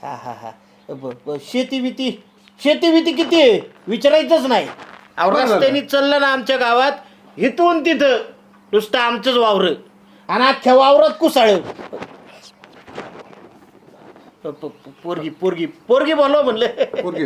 हा हा हा शेती बिती किती आहे विचारायचंच नाही. रस्त्याने चाललं ना आमच्या गावात इथून तिथं नुसतं आमचंच वावर आणि अख्ख्या वावरात कुसाळ. पोरगी पोरगी पोरगी बोलव म्हणलं. पोरगी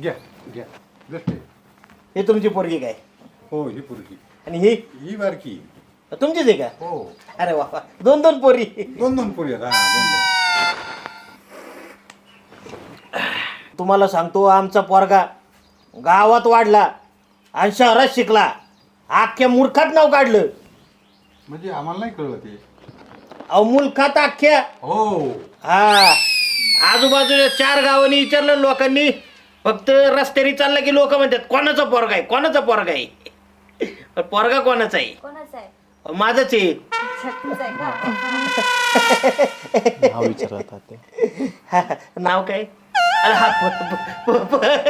घ्या घ्या जस्ट हे तुमची पोरगी काय हो ही पोरगी आणि ही ही बारकी तुमचीच आहे का? हो अरे वा दोन दोन पोरी. दोन पोरी आहेत हा दोन. तुम्हाला सांगतो आमचा पोरगा गावात वाढला आणि शहरात शिकला. अख्ख्या मूर्खात नाव काढलं. म्हणजे आम्हाला नाही कळलं ते. अहो मुलखात अख्ख्या. हो हा आजूबाजूच्या 4 गावांनी विचारलं लोकांनी. फक्त रस्त्याने चालला की लोक म्हणतात कोणाचा पोरगा आहे कोणाचा पोरगा आहे. पण पोरगा कोणाचा आहे? कोणाचा आहे? माझंच आहे. तुमचा आहे का? नाव विचारतात ते. नाव काय? अरे हा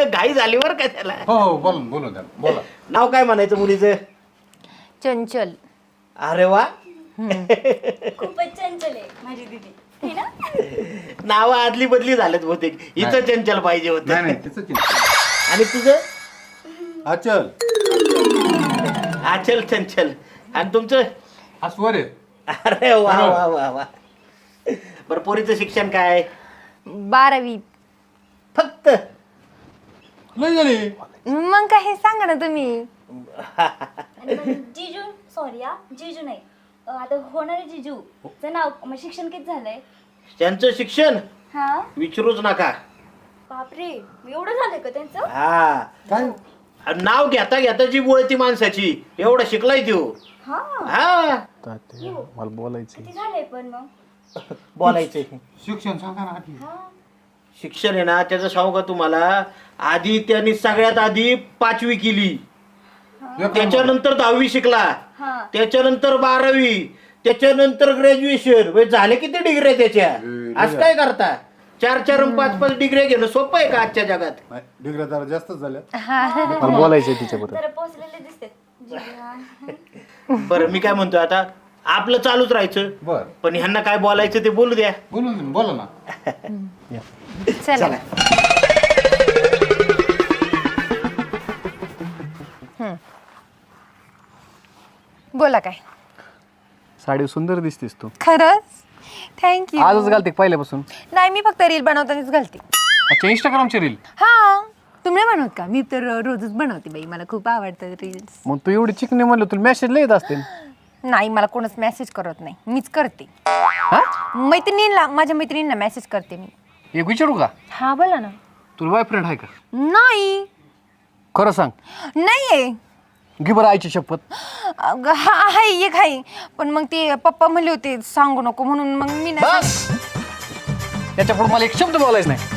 घाई झाली बरं का त्याला. हो हो बोला द्या बोला. नाव काय म्हणायचं मुलीचं? चंचल. अरे वा खूपच चंचल आहे माझी दीदी है ना. नाव आदली बदली झालेत बहुतेक. हिचं चंचल पाहिजे होत. नाही तिचं आणि तुझं? अचल आचल चंचल. आणि तुमचं? अस्वर आहे. अरे वा वा वा वा. बरं पोरीचं शिक्षण काय? 12वी. फक्त? नाही झाली. मग काय हे सांगा ना तुम्ही. जिजू सॉरी हा जिजू नाही आता होणारे जिजू चं नाव मग शिक्षण किती झालंय? त्यांचं शिक्षण हा विचारूच नका. बापरे एवढं झालंय का त्यांचं? हा काय नाव घेता घेता जी बोलती माणसाची एवढं शिकलाय तो. हा हा तात्या, मला बोलायचं किती झालंय पण मग? बोलायचंय. शिक्षण सांगा ना आधी. हा शिक्षण आहे ना त्याचं सांगू का तुम्हाला. आधी त्यांनी सगळ्यात आधी 5वी केली. त्याच्यानंतर 10वी शिकला. हा त्याच्यानंतर 12वी. त्याच्यानंतर ग्रॅज्युएशन. झाले किती डिग्री त्याच्या? असं काय करता? 4 आणि 5 डिग्री घेणं सोपं आहे का आजच्या जगात? नाही डिग्र्या जरा जास्तच झाल्या. मला बोलायचंय तिच्याबरोबर. जरा पोचलेले दिसते जिजू हा. बरं मी काय म्हणतो आता आपलं चालूच राहायचं. बर पण ह्यांना काय बोलायचं ते बोलू द्या. बोला ना. चला. बोला काय? साडी सुंदर दिसतेस तू. खरंच थँक्यू. आजच घालते का पहिल्यापासून? नाही मी फक्त रील बनवतानाच घालते. अच्छा इंस्टाग्रामची रील. हा तुम्ही नाही बनवत का? मी तर रोजच बनवते बाई. मला खूप आवडतं रील्स. मग तू एवढी चिकणी म्हणलं तुला मेसेज लय येत असतील. नाही मला कोणच मेसेज करत नाही. मीच करते. मैत्रिणींना माझ्या मैत्रिणींना मेसेज करते मी. एक विचारू का? हा बोला ना. तुला बॉयफ्रेंड आहे का? नाही खरं सांग. नाहीये. घे बरं आईची शपथ. हा आहे एक आहे पण मग ते पप्पा म्हणले होते सांगू नको म्हणून मग मी नाही. बस याच्या पुढे मला एक शब्द बोलायचं नाही.